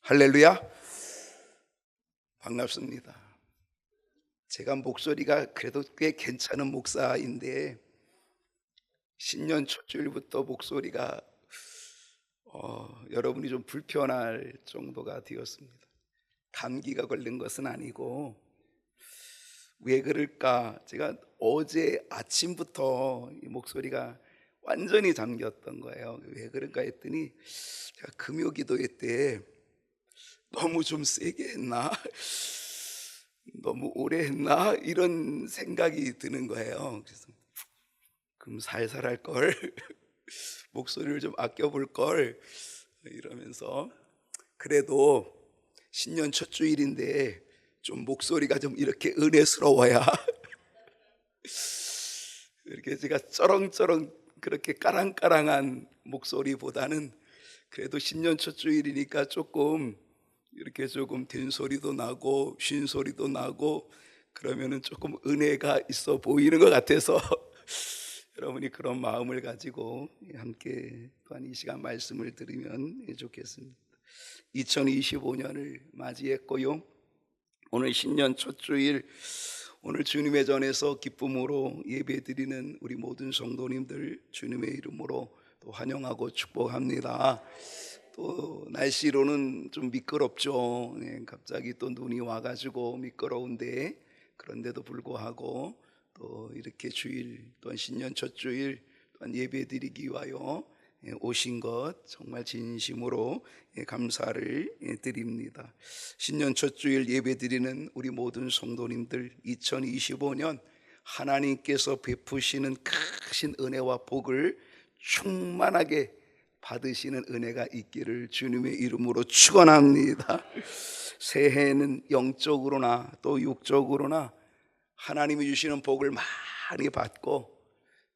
할렐루야. 반갑습니다. 제가 목소리가 그래도 꽤 괜찮은 목사인데 신년 첫 주일부터 목소리가 여러분이 좀 불편할 정도가 되었습니다. 감기가 걸린 것은 아니고 왜 그럴까? 제가 어제 아침부터 이 목소리가 완전히 잠겼던 거예요. 왜 그런가 했더니 제가 금요 기도회 때 너무 좀 세게 했나? 너무 오래 했나? 이런 생각이 드는 거예요. 그래서 그럼 살살 할 걸, 목소리를 좀 아껴볼 걸 이러면서 그래도 신년 첫 주일인데 좀 목소리가 좀 이렇게 은혜스러워야 이렇게 제가 쩌렁쩌렁 그렇게 까랑까랑한 목소리보다는 그래도 신년 첫 주일이니까 조금 이렇게 조금 된 소리도 나고 쉰 소리도 나고 그러면은 조금 은혜가 있어 보이는 것 같아서 여러분이 그런 마음을 가지고 함께 또한 이 시간 말씀을 들으면 좋겠습니다. 2025년을 맞이했고요. 오늘 신년 첫 주일, 오늘 주님의 전에서 기쁨으로 예배드리는 우리 모든 성도님들 주님의 이름으로 또 환영하고 축복합니다. 또 날씨로는 좀 미끄럽죠. 갑자기 또 눈이 와가지고 미끄러운데 그런데도 불구하고 또 이렇게 주일 또한 신년 첫 주일 또한 예배드리기 위하여 오신 것 정말 진심으로 감사를 드립니다. 신년 첫 주일 예배드리는 우리 모든 성도님들 2025년 하나님께서 베푸시는 크신 은혜와 복을 충만하게 받으시는 은혜가 있기를 주님의 이름으로 축원합니다. 새해에는 영적으로나 또 육적으로나 하나님이 주시는 복을 많이 받고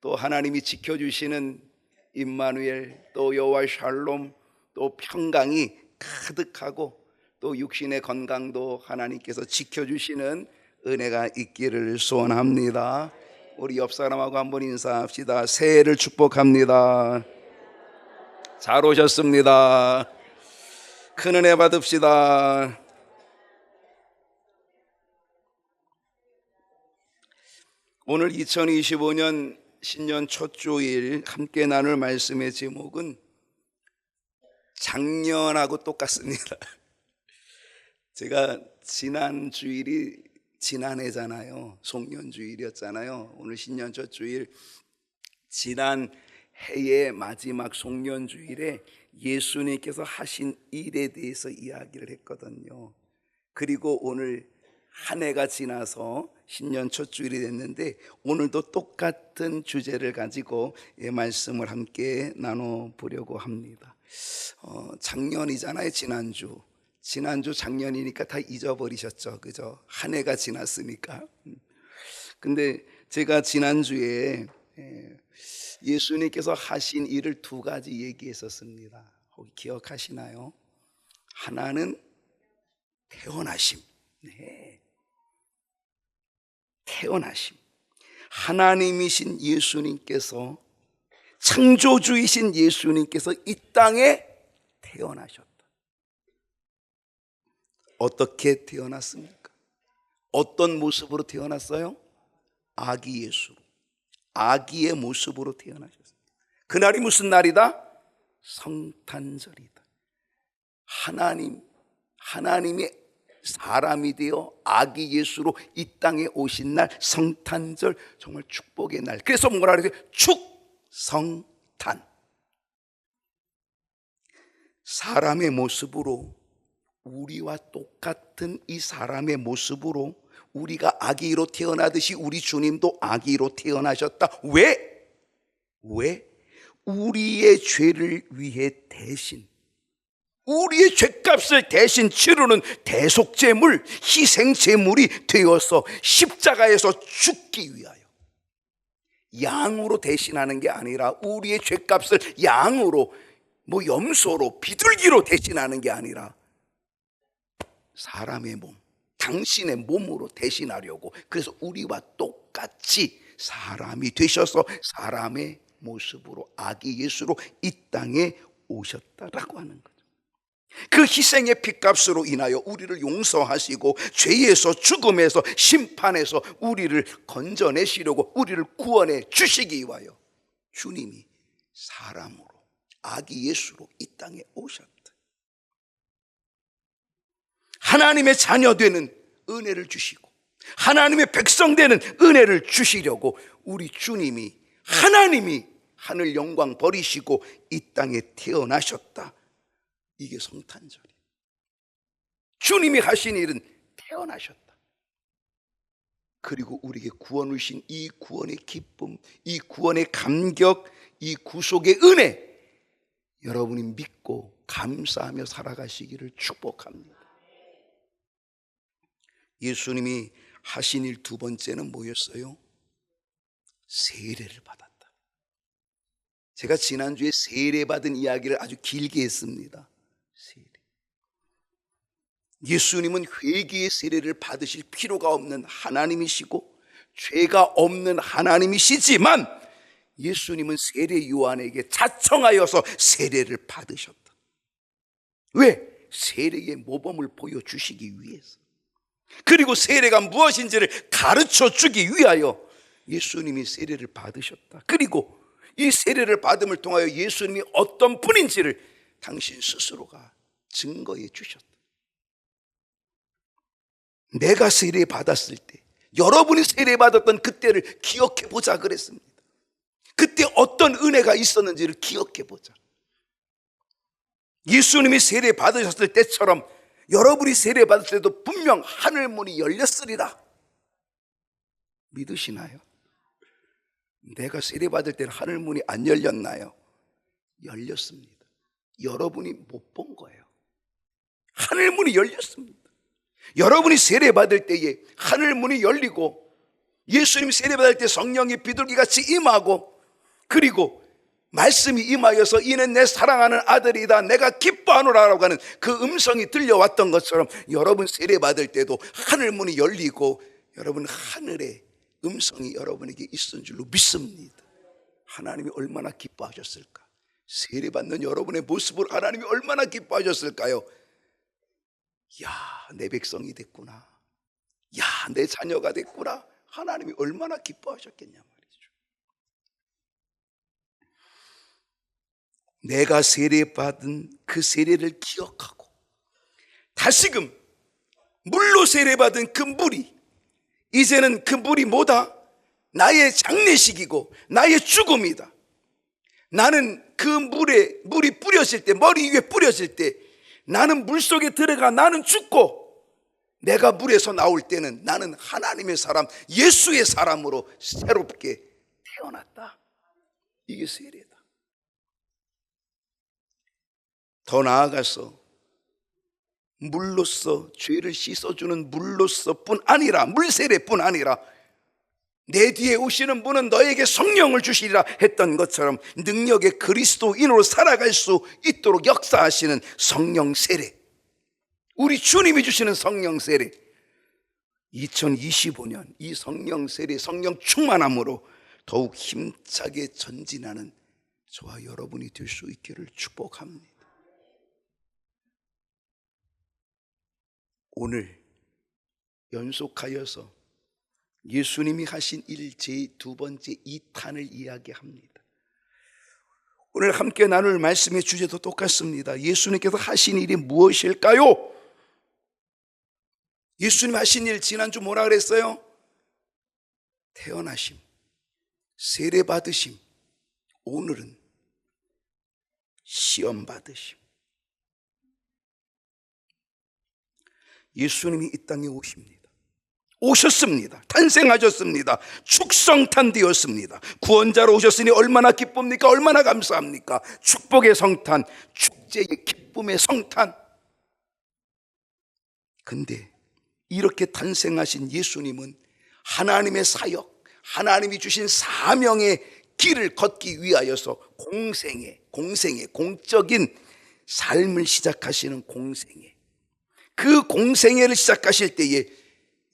또 하나님이 지켜주시는 임마누엘 또 여호와 샬롬 또 평강이 가득하고 또 육신의 건강도 하나님께서 지켜주시는 은혜가 있기를 소원합니다. 우리 옆 사람하고 한번 인사합시다. 새해를 축복합니다. 잘 오셨습니다. 큰 은혜 받읍시다. 오늘 2025년 신년 첫 주일 함께 나눌 말씀의 제목은 작년하고 똑같습니다. 제가 지난 주일이 지난해잖아요. 송년주일이었잖아요. 오늘 신년 첫 주일, 지난 해의 마지막 송년주일에 예수님께서 하신 일에 대해서 이야기를 했거든요. 그리고 오늘 한 해가 지나서 신년 첫 주일이 됐는데 오늘도 똑같은 주제를 가지고 말씀을 함께 나눠보려고 합니다. 작년이잖아요. 지난주 작년이니까 다 잊어버리셨죠. 그죠? 한 해가 지났으니까. 근데 제가 지난주에 예수님께서 하신 일을 두 가지 얘기했었습니다. 혹시 기억하시나요? 하나는 태어나심. 네. 태어나심. 하나님이신 예수님께서, 창조주이신 예수님께서 이 땅에 태어나셨다. 어떻게 태어났습니까? 어떤 모습으로 태어났어요? 아기 예수로, 아기의 모습으로 태어나셨습니다. 그날이 무슨 날이다? 성탄절이다. 하나님이 사람이 되어 아기 예수로 이 땅에 오신 날, 성탄절, 정말 축복의 날. 그래서 뭐라 그래요? 축성탄. 사람의 모습으로, 우리와 똑같은 이 사람의 모습으로 우리가 아기로 태어나듯이 우리 주님도 아기로 태어나셨다. 왜? 우리의 죄를 위해 대신, 우리의 죄값을 대신 치르는 대속제물, 희생제물이 되어서 십자가에서 죽기 위하여, 양으로 대신하는 게 아니라, 우리의 죄값을 양으로, 염소로, 비둘기로 대신하는 게 아니라 사람의 몸, 당신의 몸으로 대신하려고, 그래서 우리와 똑같이 사람이 되셔서 사람의 모습으로 아기 예수로 이 땅에 오셨다라고 하는 거죠. 그 희생의 핏값으로 인하여 우리를 용서하시고 죄에서 죽음에서 심판에서 우리를 건져내시려고 우리를 구원해 주시기 위하여 주님이 사람으로 아기 예수로 이 땅에 오셨다. 하나님의 자녀 되는 은혜를 주시고 하나님의 백성 되는 은혜를 주시려고 우리 주님이 하나님이 하늘 영광 버리시고 이 땅에 태어나셨다. 이게 성탄절이에요. 주님이 하신 일은 태어나셨다. 그리고 우리에게 구원을 주신 이 구원의 기쁨, 이 구원의 감격, 이 구속의 은혜, 여러분이 믿고 감사하며 살아가시기를 축복합니다. 예수님이 하신 일 두 번째는 뭐였어요? 세례를 받았다. 제가 지난주에 세례받은 이야기를 아주 길게 했습니다. 세례. 예수님은 회개의 세례를 받으실 필요가 없는 하나님이시고 죄가 없는 하나님이시지만 예수님은 세례 요한에게 자청하여서 세례를 받으셨다. 왜? 세례의 모범을 보여주시기 위해서. 그리고 세례가 무엇인지를 가르쳐 주기 위하여 예수님이 세례를 받으셨다. 그리고 이 세례를 받음을 통하여 예수님이 어떤 분인지를 당신 스스로가 증거해 주셨다. 내가 세례 받았을 때 여러분이 세례 받았던 그때를 기억해 보자 그랬습니다. 그때 어떤 은혜가 있었는지를 기억해 보자. 예수님이 세례 받으셨을 때처럼 여러분이 세례 받을 때도 분명 하늘 문이 열렸으리라. 믿으시나요? 내가 세례 받을 때는 하늘 문이 안 열렸나요? 열렸습니다. 여러분이 못 본 거예요. 하늘 문이 열렸습니다. 여러분이 세례 받을 때에 하늘 문이 열리고 예수님이 세례 받을 때 성령이 비둘기같이 임하고 그리고 말씀이 임하여서 이는 내 사랑하는 아들이다 내가 기뻐하노라라고 하는 그 음성이 들려왔던 것처럼 여러분 세례 받을 때도 하늘 문이 열리고 여러분 하늘의 음성이 여러분에게 있은 줄로 믿습니다. 하나님이 얼마나 기뻐하셨을까? 세례 받는 여러분의 모습을 하나님이 얼마나 기뻐하셨을까요? 야, 내 백성이 됐구나. 야, 내 자녀가 됐구나. 하나님이 얼마나 기뻐하셨겠냐 말이죠. 내가 세례받은 그 세례를 기억하고 다시금 물로 세례받은 그 물이 이제는 그 물이 뭐다? 나의 장례식이고 나의 죽음이다. 나는 그 물이 뿌려질 때, 머리 위에 뿌려질 때 나는 물속에 들어가 나는 죽고 내가 물에서 나올 때는 나는 하나님의 사람, 예수의 사람으로 새롭게 태어났다. 이게 세례다. 더 나아가서 물로써 죄를 씻어주는 물로써 뿐 아니라 물세례뿐 아니라 내 뒤에 오시는 분은 너에게 성령을 주시리라 했던 것처럼 능력의 그리스도인으로 살아갈 수 있도록 역사하시는 성령 세례, 우리 주님이 주시는 성령 세례, 2025년 이 성령 세례, 성령 충만함으로 더욱 힘차게 전진하는 저와 여러분이 될 수 있기를 축복합니다. 오늘 연속하여서 예수님이 하신 일 제2 번째 2탄을 이야기합니다. 오늘 함께 나눌 말씀의 주제도 똑같습니다. 예수님께서 하신 일이 무엇일까요? 예수님 하신 일 지난주 뭐라 그랬어요? 태어나심, 세례 받으심, 오늘은 시험 받으심. 예수님이 이 땅에 오셨습니다. 탄생하셨습니다. 축성탄되었습니다. 구원자로 오셨으니 얼마나 기쁩니까? 얼마나 감사합니까? 축복의 성탄, 축제의 기쁨의 성탄. 근데 이렇게 탄생하신 예수님은 하나님의 사역, 하나님이 주신 사명의 길을 걷기 위하여서 공적인 삶을 시작하시는 공생애, 그 공생애를 시작하실 때에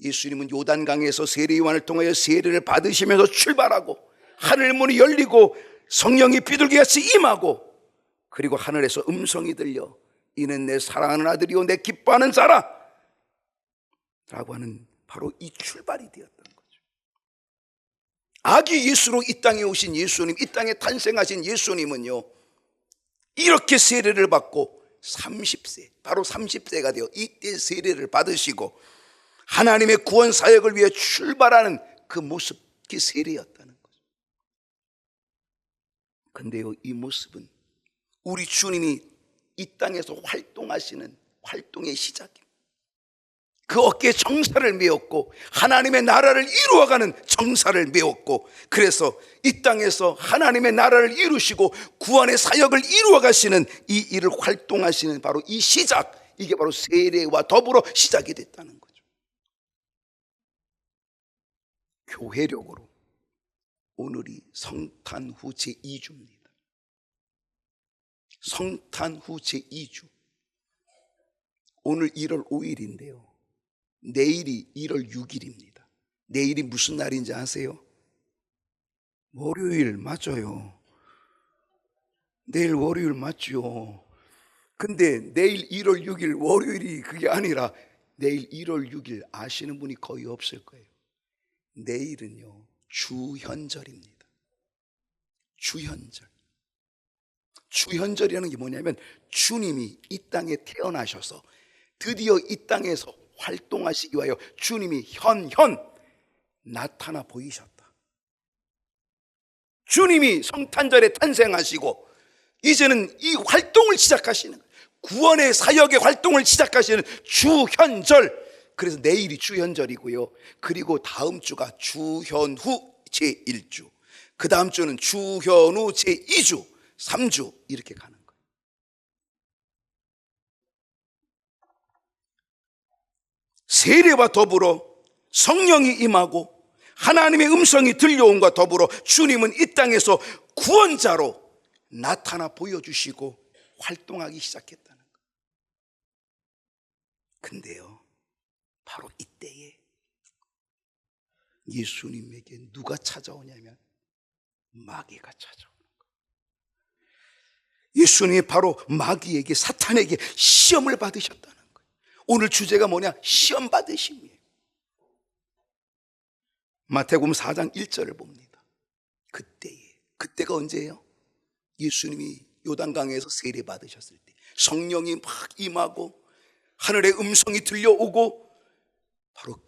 예수님은 요단강에서 세례 요한을 통하여 세례를 받으시면서 출발하고 하늘문이 열리고 성령이 비둘기같이 임하고 그리고 하늘에서 음성이 들려 이는 내 사랑하는 아들이요 내 기뻐하는 자라 라고 하는 바로 이 출발이 되었던 거죠. 아기 예수로 이 땅에 오신 예수님, 이 땅에 탄생하신 예수님은요, 이렇게 세례를 받고 30세, 바로 30세가 되어 이때 세례를 받으시고 하나님의 구원 사역을 위해 출발하는 그 모습, 그 세례였다는 거죠. 근데요, 이 모습은 우리 주님이 이 땅에서 활동하시는 활동의 시작입니다. 그 어깨에 정사를 메었고 하나님의 나라를 이루어가는 정사를 메었고, 그래서 이 땅에서 하나님의 나라를 이루시고 구원의 사역을 이루어가시는 이 일을 활동하시는 바로 이 시작, 이게 바로 세례와 더불어 시작이 됐다는 거죠. 교회력으로 오늘이 성탄 후 제2주입니다. 성탄 후 제2주. 오늘 1월 5일인데요 내일이 1월 6일입니다 내일이 무슨 날인지 아세요? 월요일 맞아요. 내일 월요일 맞죠. 근데 내일 1월 6일 월요일이 그게 아니라 내일 1월 6일 아시는 분이 거의 없을 거예요. 내일은요 주현절입니다. 주현절. 주현절이라는 게 뭐냐면 주님이 이 땅에 태어나셔서 드디어 이 땅에서 활동하시기 위하여 주님이 현 나타나 보이셨다. 주님이 성탄절에 탄생하시고 이제는 이 활동을 시작하시는, 구원의 사역의 활동을 시작하시는 주현절. 그래서 내일이 주현절이고요, 그리고 다음 주가 주현후 제1주, 그 다음 주는 주현후 제2주, 3주 이렇게 가는 거예요. 세례와 더불어 성령이 임하고 하나님의 음성이 들려온과 더불어 주님은 이 땅에서 구원자로 나타나 보여주시고 활동하기 시작했다는 거예요. 근데요, 바로 이때에 예수님에게 누가 찾아오냐면 마귀가 찾아오는 거예요. 예수님이 바로 마귀에게, 사탄에게 시험을 받으셨다는 거예요. 오늘 주제가 뭐냐? 시험 받으심이에요. 마태복음 4장 1절을 봅니다. 그때가 언제예요? 예수님이 요단강에서 세례 받으셨을 때 성령이 막 임하고 하늘의 음성이 들려오고, 바로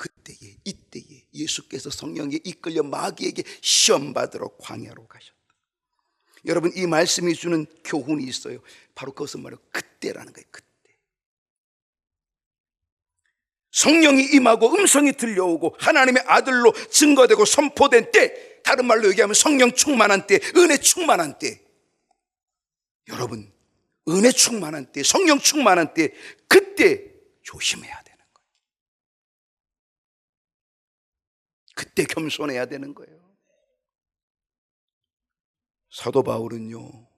이때에 예수께서 성령에 이끌려 마귀에게 시험 받으러 광야로 가셨다. 여러분, 이 말씀이 주는 교훈이 있어요. 바로 그것은 말이에요, 그때라는 거예요. 그때 성령이 임하고 음성이 들려오고 하나님의 아들로 증거되고 선포된 때, 다른 말로 얘기하면 성령 충만한 때, 은혜 충만한 때. 여러분, 은혜 충만한 때, 성령 충만한 때, 그때 조심해야 되는 거예요. 그때 겸손해야 되는 거예요. 사도 바울은요,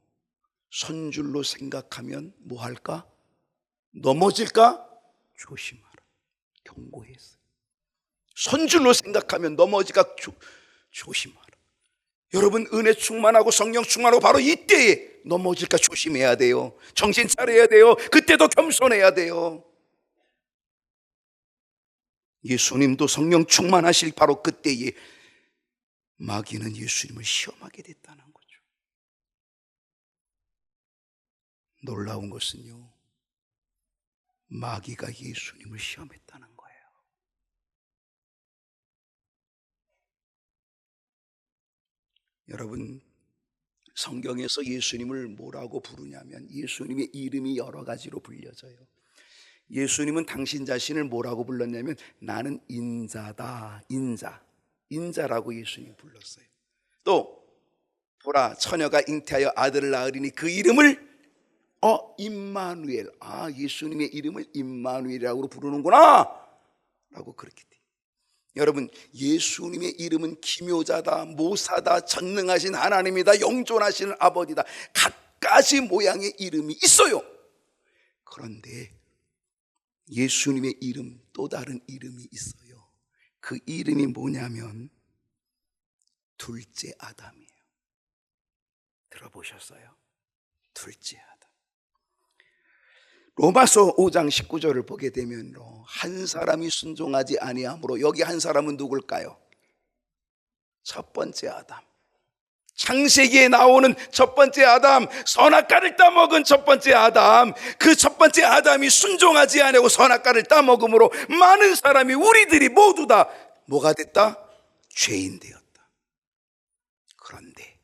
선줄로 생각하면 뭐 할까? 넘어질까? 조심하라, 경고했어요. 선줄로 생각하면 넘어질까? 조심하라. 여러분, 은혜 충만하고 성령 충만하고 바로 이때에 넘어질까 조심해야 돼요. 정신 차려야 돼요. 그때도 겸손해야 돼요. 예수님도 성령 충만하실 바로 그때에 마귀는 예수님을 시험하게 됐다는 거죠. 놀라운 것은요, 마귀가 예수님을 시험했다는 거예요. 여러분, 성경에서 예수님을 뭐라고 부르냐면 예수님의 이름이 여러 가지로 불려져요. 예수님은 당신 자신을 뭐라고 불렀냐면 나는 인자다. 인자라고 예수님 불렀어요. 또 보라, 처녀가 잉태하여 아들을 낳으리니 그 이름을 임마누엘. 예수님의 이름을 임마누엘이라고 부르는구나 라고 그렇게 돼요. 여러분, 예수님의 이름은 기묘자다, 모사다, 전능하신 하나님이다, 영존하시는 아버지다, 갖가지 모양의 이름이 있어요. 그런데 예수님의 이름, 또 다른 이름이 있어요. 그 이름이 뭐냐면 둘째 아담이에요. 들어보셨어요? 둘째 아담. 로마서 5장 19절을 보게 되면 한 사람이 순종하지 아니하므로, 여기 한 사람은 누굴까요? 첫 번째 아담. 창세기에 나오는 첫 번째 아담, 선악과를 따먹은 첫 번째 아담, 그 첫 번째 아담이 순종하지 아니하고 선악과를 따먹음으로 많은 사람이, 우리들이 모두 다 뭐가 됐다? 죄인 되었다. 그런데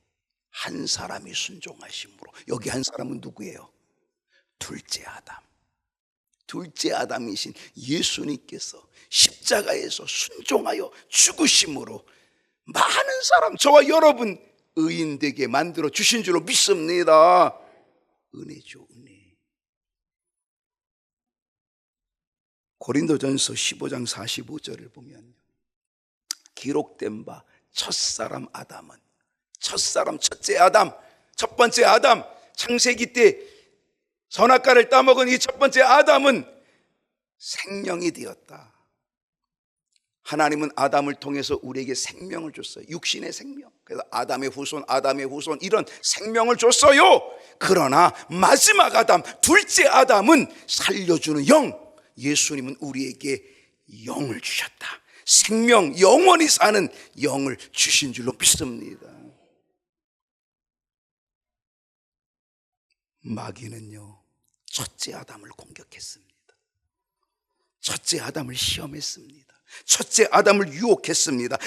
한 사람이 순종하심으로, 여기 한 사람은 누구예요? 둘째 아담. 둘째 아담이신 예수님께서 십자가에서 순종하여 죽으심으로 많은 사람, 저와 여러분 의인 되게 만들어 주신 줄로 믿습니다. 은혜죠, 은혜. 고린도전서 15장 45절을 보면 기록된 바 첫사람 아담은, 첫사람 첫째 아담, 첫 번째 아담, 창세기 때 선악과를 따먹은 이 첫 번째 아담은 생명이 되었다. 하나님은 아담을 통해서 우리에게 생명을 줬어요. 육신의 생명. 그래서 아담의 후손, 아담의 후손, 이런 생명을 줬어요. 그러나 마지막 아담, 둘째 아담은 살려주는 영, 예수님은 우리에게 영을 주셨다. 생명, 영원히 사는 영을 주신 줄로 믿습니다. 마귀는요, 첫째 아담을 공격했습니다. 첫째 아담을 시험했습니다. 첫째 아담을 유혹했습니다.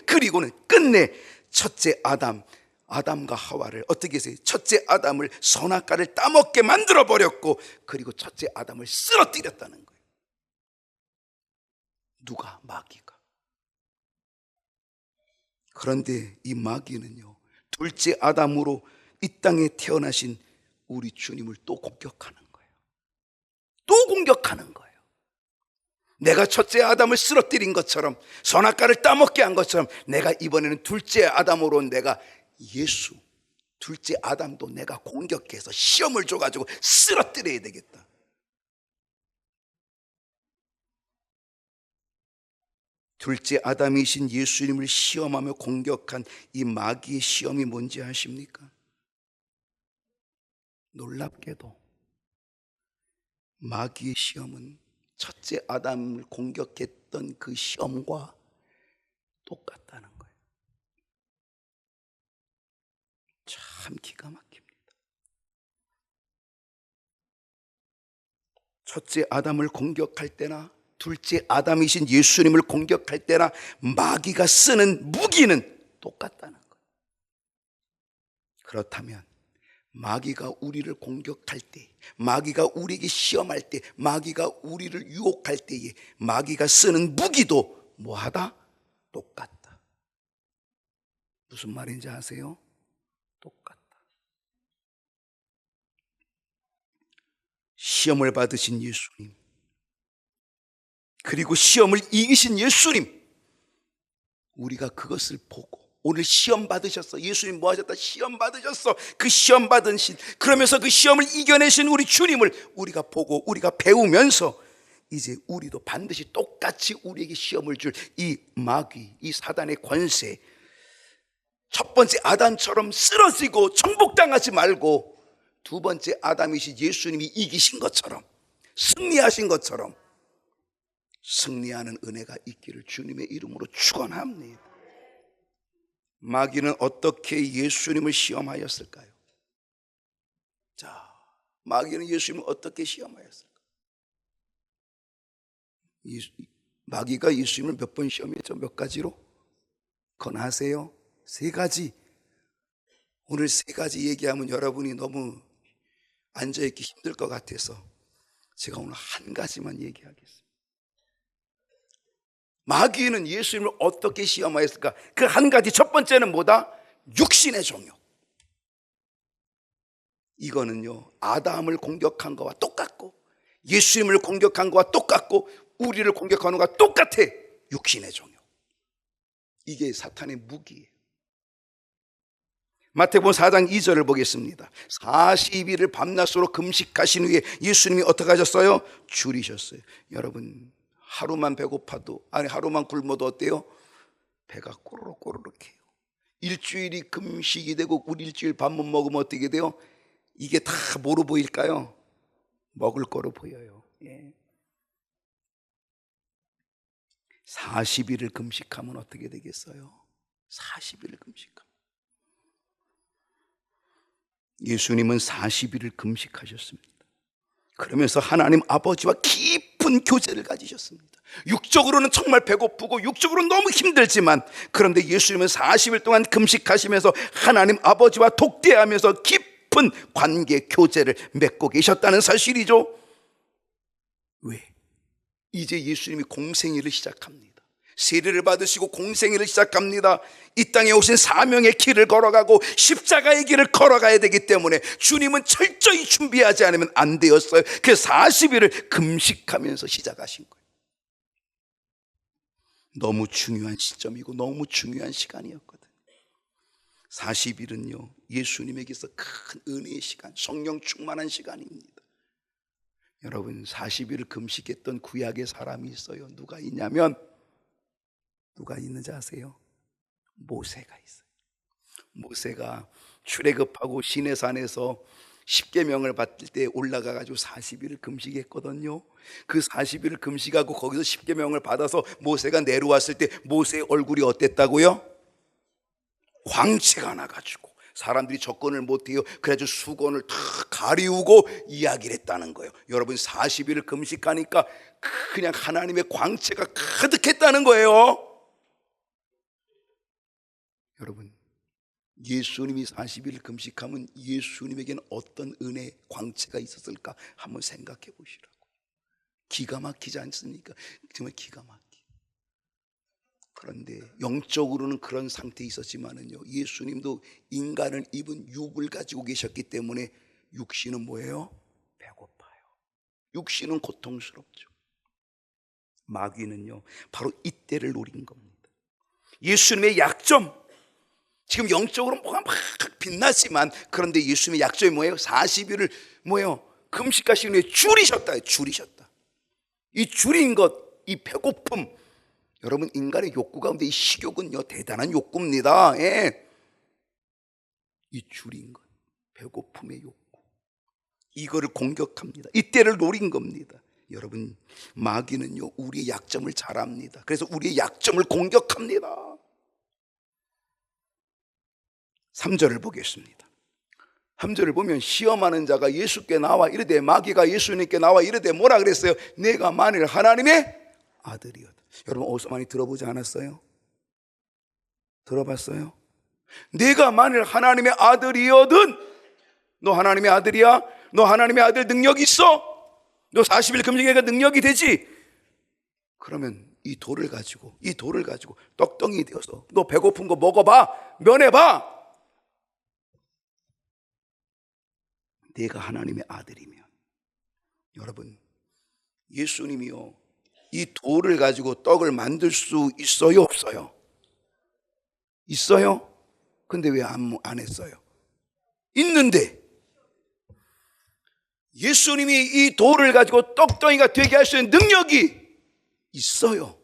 그리고는 끝내 첫째 아담과 하와를 어떻게 해서요? 첫째 아담을 선악과를 따먹게 만들어 버렸고, 그리고 첫째 아담을 쓰러뜨렸다는 거예요. 누가? 마귀가. 그런데 이 마귀는요, 둘째 아담으로 이 땅에 태어나신 우리 주님을 또 공격하는 거예요. 또 공격하는 거예요. 내가 첫째 아담을 쓰러뜨린 것처럼, 선악과를 따먹게 한 것처럼, 내가 이번에는 둘째 아담으로 내가 예수, 둘째 아담도 내가 공격해서 시험을 줘가지고 쓰러뜨려야 되겠다. 둘째 아담이신 예수님을 시험하며 공격한 이 마귀의 시험이 뭔지 아십니까? 놀랍게도 마귀의 시험은 첫째 아담을 공격했던 그 시험과 똑같다는 거예요. 참 기가 막힙니다. 첫째 아담을 공격할 때나 둘째 아담이신 예수님을 공격할 때나 마귀가 쓰는 무기는 똑같다는 거예요. 그렇다면 마귀가 우리를 공격할 때, 마귀가 우리에게 시험할 때, 마귀가 우리를 유혹할 때에 마귀가 쓰는 무기도 뭐하다? 똑같다. 무슨 말인지 아세요? 똑같다. 시험을 받으신 예수님, 그리고 시험을 이기신 예수님, 우리가 그것을 보고, 오늘 시험 받으셨어. 예수님 뭐 하셨다? 시험 받으셨어. 그 시험 받으신, 그러면서 그 시험을 이겨내신 우리 주님을 우리가 보고, 우리가 배우면서 이제 우리도 반드시 똑같이 우리에게 시험을 줄 이 마귀, 이 사단의 권세, 첫 번째 아담처럼 쓰러지고 정복당하지 말고 두 번째 아담이신 예수님이 이기신 것처럼, 승리하신 것처럼 승리하는 은혜가 있기를 주님의 이름으로 축원합니다. 마귀는 어떻게 예수님을 시험하였을까요? 자, 마귀는 예수님을 어떻게 시험하였을까? 마귀가 예수님을 몇 번 시험했죠? 몇 가지로? 그건 아세요? 3가지. 오늘 3가지 얘기하면 여러분이 너무 앉아있기 힘들 것 같아서 제가 오늘 한 가지만 얘기하겠습니다. 마귀는 예수님을 어떻게 시험하였을까? 그 한 가지, 첫 번째는 뭐다? 육신의 종욕. 이거는요, 아담을 공격한 거와 똑같고, 예수님을 공격한 거와 똑같고, 우리를 공격하는 거와 똑같아. 육신의 종욕. 이게 사탄의 무기예요. 마태복음 4장 2절을 보겠습니다. 40일을 밤낮으로 금식하신 후에 예수님이 어떻게 하셨어요? 줄이셨어요. 여러분, 하루만 배고파도, 아니 하루만 굶어도 어때요? 배가 꼬르륵 해요. 일주일이 금식이 되고 우리 일주일 밥 못 먹으면 어떻게 돼요? 이게 다 뭐로 보일까요? 먹을 거로 보여요. 40일을 금식하면 어떻게 되겠어요? 40일을 금식하면. 예수님은 40일을 금식하셨습니다. 그러면서 하나님 아버지와 깊은 교제를 가지셨습니다. 육적으로는 정말 배고프고 육적으로는 너무 힘들지만, 그런데 예수님은 40일 동안 금식하시면서 하나님 아버지와 독대하면서 깊은 관계 교제를 맺고 계셨다는 사실이죠. 왜? 이제 예수님이 공생애를 시작합니다. 세례를 받으시고 공생애를 시작합니다. 이 땅에 오신 사명의 길을 걸어가고 십자가의 길을 걸어가야 되기 때문에 주님은 철저히 준비하지 않으면 안 되었어요. 그 40일을 금식하면서 시작하신 거예요. 너무 중요한 시점이고 너무 중요한 시간이었거든요. 40일은요 예수님에게서 큰 은혜의 시간, 성령 충만한 시간입니다. 여러분, 40일을 금식했던 구약의 사람이 있어요. 누가 있냐면, 누가 있는지 아세요? 모세가 있어요. 모세가 출애굽하고 시내산에서 십계명을 받을 때 올라가가지고 40일을 금식했거든요. 그 40일을 금식하고 거기서 십계명을 받아서 모세가 내려왔을 때 모세의 얼굴이 어땠다고요? 광채가 나가지고 사람들이 접근을 못해요. 그래가지고 수건을 다 가리우고 이야기를 했다는 거예요. 여러분, 40일을 금식하니까 그냥 하나님의 광채가 가득했다는 거예요. 여러분, 예수님이 40일 금식하면 예수님에게는 어떤 은혜, 광채가 있었을까 한번 생각해 보시라고. 기가 막히지 않습니까? 정말 기가 막히죠. 그런데 영적으로는 그런 상태에 있었지만은요, 예수님도 인간을 입은 육을 가지고 계셨기 때문에 육신은 뭐예요? 배고파요. 육신은 고통스럽죠. 마귀는요 바로 이때를 노린 겁니다. 예수님의 약점, 지금 영적으로 뭐가 막 빛나지만, 그런데 예수님의 약점이 뭐예요? 40일을 뭐예요? 금식하시는 후에 줄이셨다. 줄이셨다. 이 줄인 것, 이 배고픔, 여러분, 인간의 욕구 가운데 이 식욕은요 대단한 욕구입니다. 이 줄인 것, 배고픔의 욕구, 이거를 공격합니다. 이때를 노린 겁니다. 여러분, 마귀는요 우리의 약점을 잘 압니다. 그래서 우리의 약점을 공격합니다. 3절을 보겠습니다. 3절을 보면, 시험하는 자가 예수께 나와 이르되, 마귀가 예수님께 나와 이르되 뭐라 그랬어요? 내가 만일 하나님의 아들이었다. 여러분, 어디서 많이 들어보지 않았어요? 들어봤어요? 내가 만일 하나님의 아들이거든. 너 하나님의 아들이야? 너 하나님의 아들 능력 있어? 너 40일 금식하니까 능력이 되지? 그러면 이 돌을 가지고 떡덩이 되어서 너 배고픈 거 먹어봐, 면해봐. 내가 하나님의 아들이면. 여러분, 예수님이요 이 돌을 가지고 떡을 만들 수 있어요, 없어요? 있어요? 근데 왜 안 했어요? 있는데. 예수님이 이 돌을 가지고 떡덩이가 되게 할 수 있는 능력이 있어요.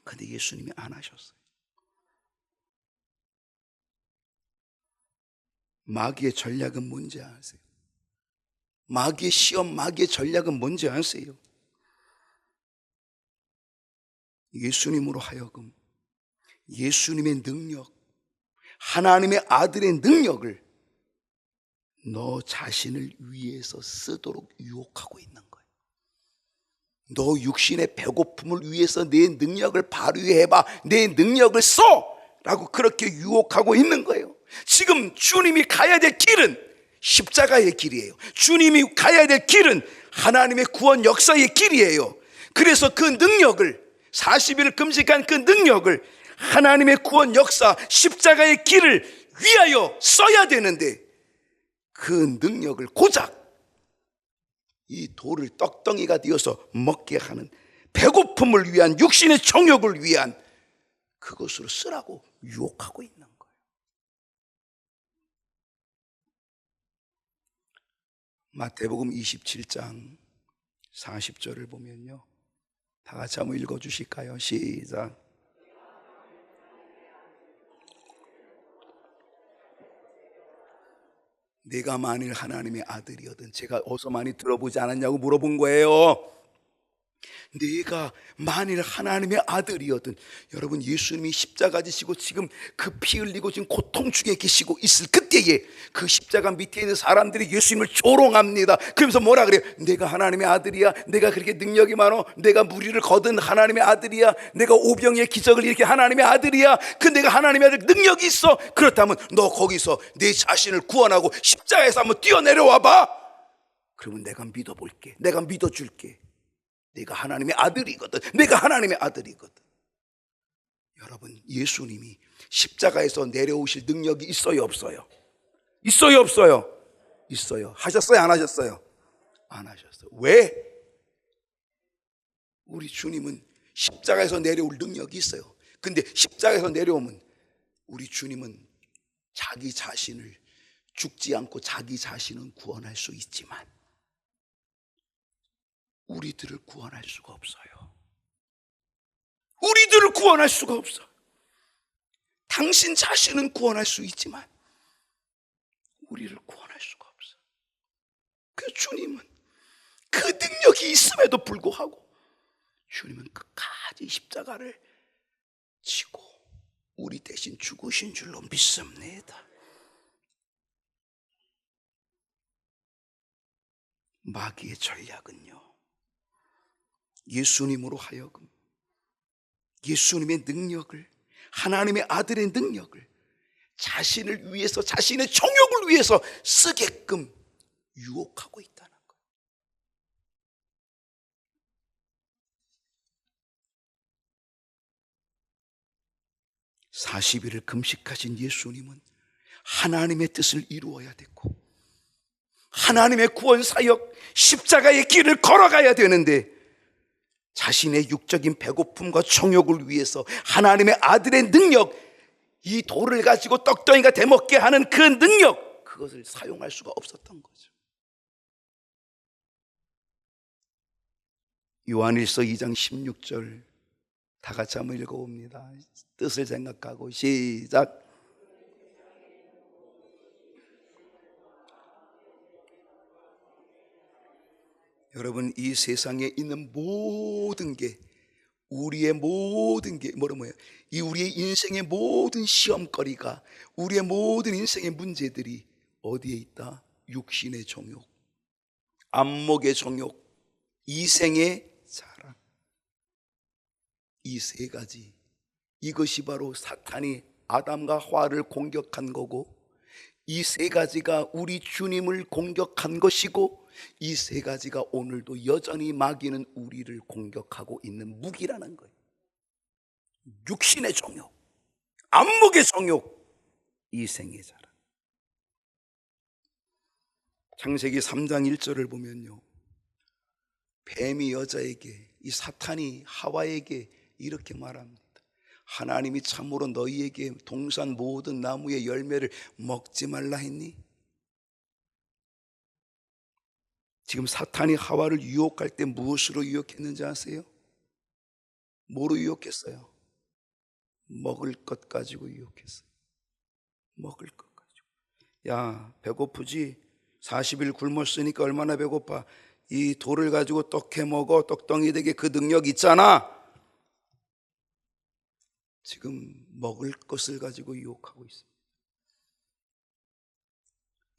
근데 예수님이 안 하셨어요. 마귀의 전략은 뭔지 아세요? 마귀의 시험, 마귀의 전략은 뭔지 아세요? 예수님으로 하여금 예수님의 능력, 하나님의 아들의 능력을 너 자신을 위해서 쓰도록 유혹하고 있는 거예요. 너 육신의 배고픔을 위해서 내 능력을 발휘해봐, 내 능력을 써! 라고 그렇게 유혹하고 있는 거예요. 지금 주님이 가야 될 길은 십자가의 길이에요. 주님이 가야 될 길은 하나님의 구원 역사의 길이에요. 그래서 그 능력을, 40일을 금식한 그 능력을 하나님의 구원 역사, 십자가의 길을 위하여 써야 되는데, 그 능력을 고작 이 돌을 떡덩이가 되어서 먹게 하는, 배고픔을 위한, 육신의 정욕을 위한 그것으로 쓰라고 유혹하고 있는 거예요. 마태복음 27장 40절을 보면요, 다 같이 한번 읽어주실까요? 시작. 내가 만일 하나님의 아들이거든, 제가 어서 많이 들어보지 않았냐고 물어본 거예요. 내가 만일 하나님의 아들이거든, 여러분, 예수님이 십자가 지시고 지금 그 피 흘리고 지금 고통 중에 계시고 있을 그때에 그 십자가 밑에 있는 사람들이 예수님을 조롱합니다. 그러면서 뭐라 그래요? 내가 하나님의 아들이야, 내가 그렇게 능력이 많어, 내가 무리를 거둔 하나님의 아들이야, 내가 오병이의 기적을 일으킨 하나님의 아들이야, 그 내가 하나님의 아들 능력이 있어. 그렇다면 너 거기서 내 자신을 구원하고 십자가에서 한번 뛰어내려와 봐. 그러면 내가 믿어볼게, 내가 믿어줄게. 내가 하나님의 아들이거든, 내가 하나님의 아들이거든. 여러분, 예수님이 십자가에서 내려오실 능력이 있어요, 없어요? 있어요, 없어요? 있어요. 하셨어요, 안 하셨어요? 안 하셨어요. 왜? 우리 주님은 십자가에서 내려올 능력이 있어요. 근데 십자가에서 내려오면 우리 주님은 자기 자신을, 죽지 않고 자기 자신은 구원할 수 있지만 우리들을 구원할 수가 없어요. 우리들을 구원할 수가 없어. 당신 자신은 구원할 수 있지만 우리를 구원할 수가 없어. 그 주님은 그 능력이 있음에도 불구하고 주님은 끝까지 십자가를 지고 우리 대신 죽으신 줄로 믿습니다. 마귀의 전략은요, 예수님으로 하여금 예수님의 능력을, 하나님의 아들의 능력을 자신을 위해서, 자신의 정욕을 위해서 쓰게끔 유혹하고 있다는 거예요. (40일을) 금식하신 예수님은 하나님의 뜻을 이루어야 됐고 하나님의 구원 사역, 십자가의 길을 걸어가야 되는데 자신의 육적인 배고픔과 정욕을 위해서 하나님의 아들의 능력, 이 돌을 가지고 떡덩이가 되먹게 하는 그 능력, 그것을 사용할 수가 없었던 거죠. 요한일서 2장 16절 다 같이 한번 읽어봅니다. 뜻을 생각하고 시작. 여러분, 이 세상에 있는 모든 게, 우리의 모든 게 뭐예요? 이 우리의 인생의 모든 시험거리가, 우리의 모든 인생의 문제들이 어디에 있다? 육신의 정욕, 안목의 정욕, 이생의 자랑. 이 세 가지, 이것이 바로 사탄이 아담과 하와를 공격한 거고, 이 세 가지가 우리 주님을 공격한 것이고, 이 세 가지가 오늘도 여전히 마귀는 우리를 공격하고 있는 무기라는 거예요. 육신의 정욕, 안목의 정욕, 이생의 자랑. 창세기 3장 1절을 보면요, 뱀이 여자에게, 이 사탄이 하와에게 이렇게 말합니다. 하나님이 참으로 너희에게 동산 모든 나무의 열매를 먹지 말라 했니? 지금 사탄이 하와를 유혹할 때 무엇으로 유혹했는지 아세요? 뭐로 유혹했어요? 먹을 것 가지고 유혹했어요. 먹을 것 가지고. 야, 배고프지? 40일 굶었으니까 얼마나 배고파? 이 돌을 가지고 떡해 먹어. 떡덩이 되게 그 능력 있잖아. 지금 먹을 것을 가지고 유혹하고 있습니다.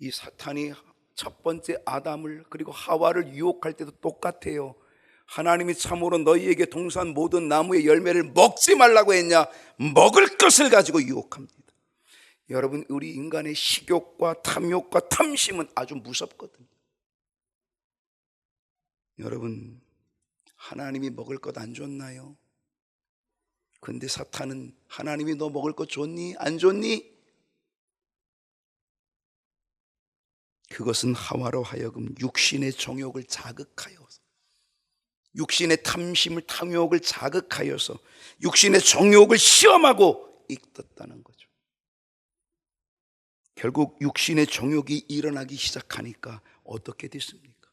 이 사탄이 첫 번째 아담을 그리고 하와를 유혹할 때도 똑같아요. 하나님이 참으로 너희에게 동산 모든 나무의 열매를 먹지 말라고 했냐? 먹을 것을 가지고 유혹합니다. 여러분, 우리 인간의 식욕과 탐욕과 탐심은 아주 무섭거든요. 여러분, 하나님이 먹을 것 안 줬나요? 근데 사탄은 하나님이 너 먹을 것 줬니? 안 줬니? 그것은 하와로 하여금 육신의 정욕을 자극하여서, 육신의 탐심을, 탐욕을 자극하여서 육신의 정욕을 시험하고 있었다는 거죠. 결국 육신의 정욕이 일어나기 시작하니까 어떻게 됐습니까?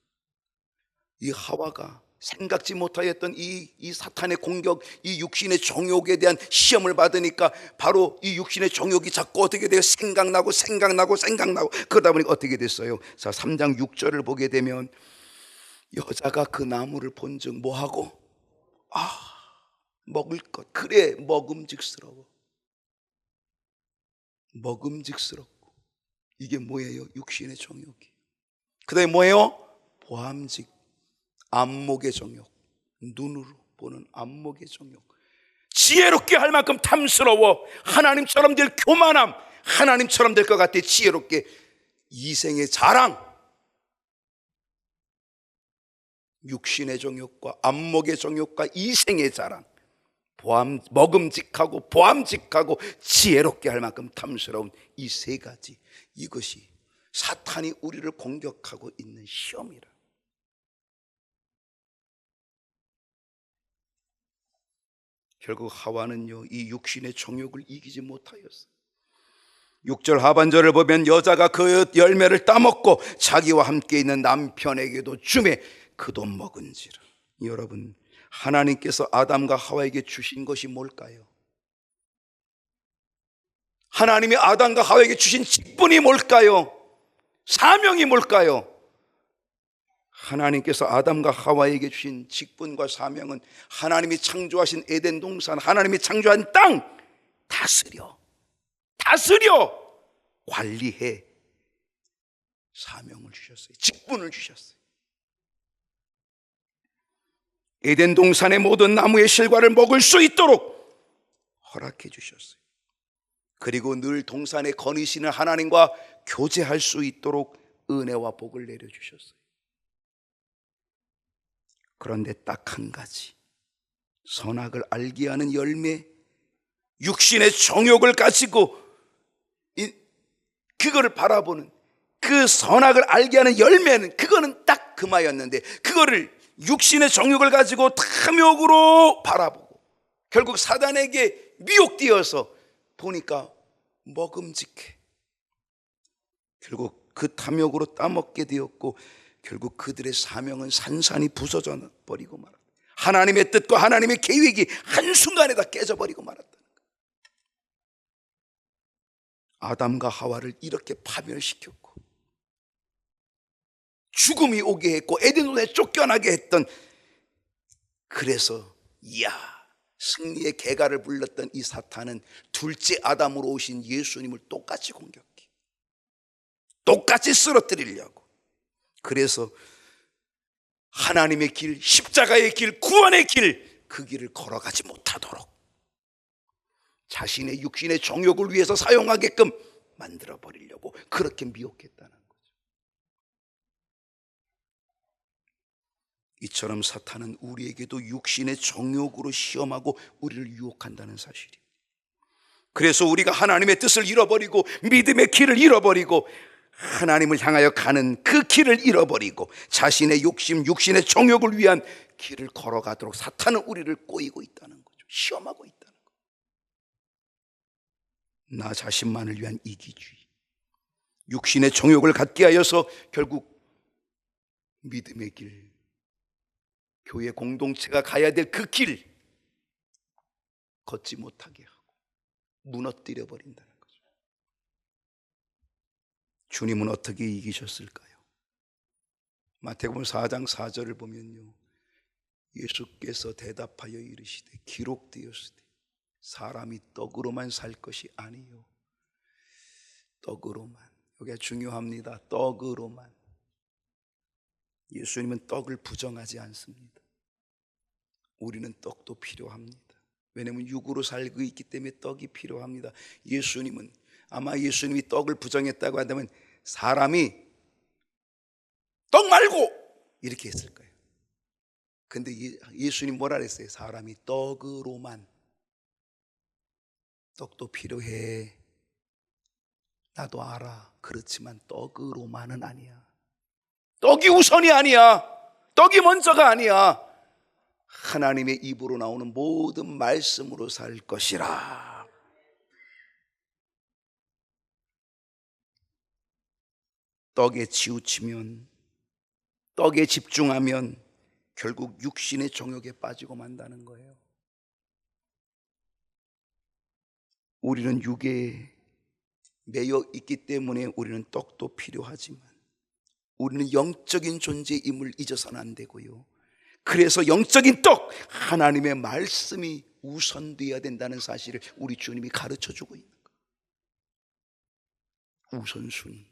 이 하와가 생각지 못하였던 이 사탄의 공격, 이 육신의 정욕에 대한 시험을 받으니까 바로 이 육신의 정욕이 자꾸 어떻게 돼요? 생각나고 그러다 보니까 어떻게 됐어요? 자, 3장 6절을 보게 되면 여자가 그 나무를 본즉 뭐하고? 먹을 것, 그래 먹음직스럽고 이게 뭐예요? 육신의 정욕이. 그 다음에 뭐예요? 보암직, 안목의 정욕, 눈으로 보는 안목의 정욕. 지혜롭게 할 만큼 탐스러워, 하나님처럼 될 교만함, 하나님처럼 될 것 같아. 지혜롭게 이생의 자랑, 육신의 정욕과 안목의 정욕과 이생의 자랑, 먹음직하고 보암직하고 지혜롭게 할 만큼 탐스러운 이 세 가지, 이것이 사탄이 우리를 공격하고 있는 시험이라. 결국 하와는요, 이 육신의 정욕을 이기지 못하였어요. 6절 하반절을 보면 여자가 그 열매를 따먹고 자기와 함께 있는 남편에게도 주매 그도 먹은지라. 여러분, 하나님께서 아담과 하와에게 주신 것이 뭘까요? 하나님이 아담과 하와에게 주신 직분이 뭘까요? 사명이 뭘까요? 하나님께서 아담과 하와에게 주신 직분과 사명은 하나님이 창조하신 에덴 동산, 하나님이 창조한 땅 다스려 관리해 사명을 주셨어요. 직분을 주셨어요. 에덴 동산의 모든 나무의 실과를 먹을 수 있도록 허락해 주셨어요. 그리고 늘 동산에 거니시는 하나님과 교제할 수 있도록 은혜와 복을 내려주셨어요. 그런데 딱 한 가지, 선악을 알게 하는 열매, 육신의 정욕을 가지고 그거를 바라보는 그 선악을 알게 하는 열매는, 그거는 딱 금하였는데, 그거를 육신의 정욕을 가지고 탐욕으로 바라보고 결국 사단에게 미혹되어서 보니까 먹음직해. 결국 그 탐욕으로 따먹게 되었고, 결국 그들의 사명은 산산이 부서져 버리고 말았다. 하나님의 뜻과 하나님의 계획이 한순간에 다 깨져버리고 말았다. 아담과 하와를 이렇게 파멸시켰고 죽음이 오게 했고 에덴동산에 쫓겨나게 했던, 그래서 이야, 승리의 개가를 불렀던 이 사탄은 둘째 아담으로 오신 예수님을 똑같이 공격해, 똑같이 쓰러뜨리려고. 그래서 하나님의 길, 십자가의 길, 구원의 길, 그 길을 걸어가지 못하도록 자신의 육신의 정욕을 위해서 사용하게끔 만들어버리려고 그렇게 미혹했다는 거죠. 이처럼 사탄은 우리에게도 육신의 정욕으로 시험하고 우리를 유혹한다는 사실이에요. 그래서 우리가 하나님의 뜻을 잃어버리고 믿음의 길을 잃어버리고 하나님을 향하여 가는 그 길을 잃어버리고 자신의 욕심, 육신의 정욕을 위한 길을 걸어가도록 사탄은 우리를 꼬이고 있다는 거죠. 시험하고 있다는 거죠. 나 자신만을 위한 이기주의, 육신의 정욕을 갖게 하여서 결국 믿음의 길, 교회 공동체가 가야 될 그 길 걷지 못하게 하고 무너뜨려 버린다는 거죠. 주님은 어떻게 이기셨을까요? 마태복음 4장 4절을 보면요, 예수께서 대답하여 이르시되 기록되었으되 사람이 떡으로만 살 것이 아니요 떡으로만. 여기가 중요합니다. 떡으로만. 예수님은 떡을 부정하지 않습니다. 우리는 떡도 필요합니다. 왜냐하면 육으로 살고 있기 때문에 떡이 필요합니다. 예수님은, 아마 예수님이 떡을 부정했다고 한다면 사람이 떡 말고 이렇게 했을 거예요. 근데 예수님 뭐라 그랬어요? 사람이 떡으로만. 떡도 필요해, 나도 알아. 그렇지만 떡으로만은 아니야. 떡이 우선이 아니야. 떡이 먼저가 아니야. 하나님의 입으로 나오는 모든 말씀으로 살 것이라. 떡에 치우치면, 떡에 집중하면 결국 육신의 정욕에 빠지고 만다는 거예요. 우리는 육에 매여 있기 때문에 우리는 떡도 필요하지만 우리는 영적인 존재임을 잊어서는 안 되고요. 그래서 영적인 떡, 하나님의 말씀이 우선되어야 된다는 사실을 우리 주님이 가르쳐주고 있는 거예요. 우선순위,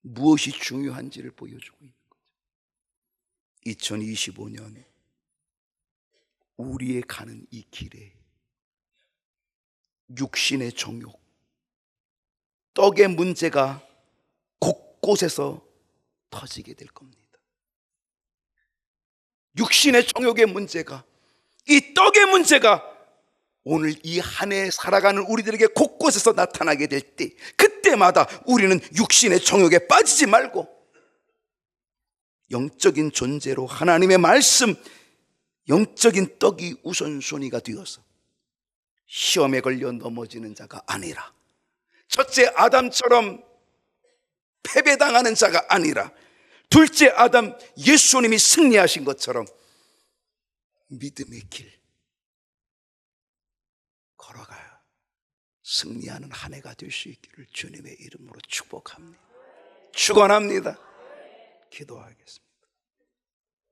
무엇이 중요한지를 보여주고 있는 거죠. 2025년 우리의 가는 이 길에 육신의 정욕, 떡의 문제가 곳곳에서 터지게 될 겁니다. 육신의 정욕의 문제가, 이 떡의 문제가 오늘 이 한 해 살아가는 우리들에게 곳곳에서 나타나게 될 때, 그때마다 우리는 육신의 정욕에 빠지지 말고 영적인 존재로 하나님의 말씀, 영적인 떡이 우선순위가 되어서 시험에 걸려 넘어지는 자가 아니라, 첫째 아담처럼 패배당하는 자가 아니라, 둘째 아담 예수님이 승리하신 것처럼 믿음의 길 걸어가요. 승리하는 한 해가 될 수 있기를 주님의 이름으로 축복합니다. 축원합니다. 기도하겠습니다.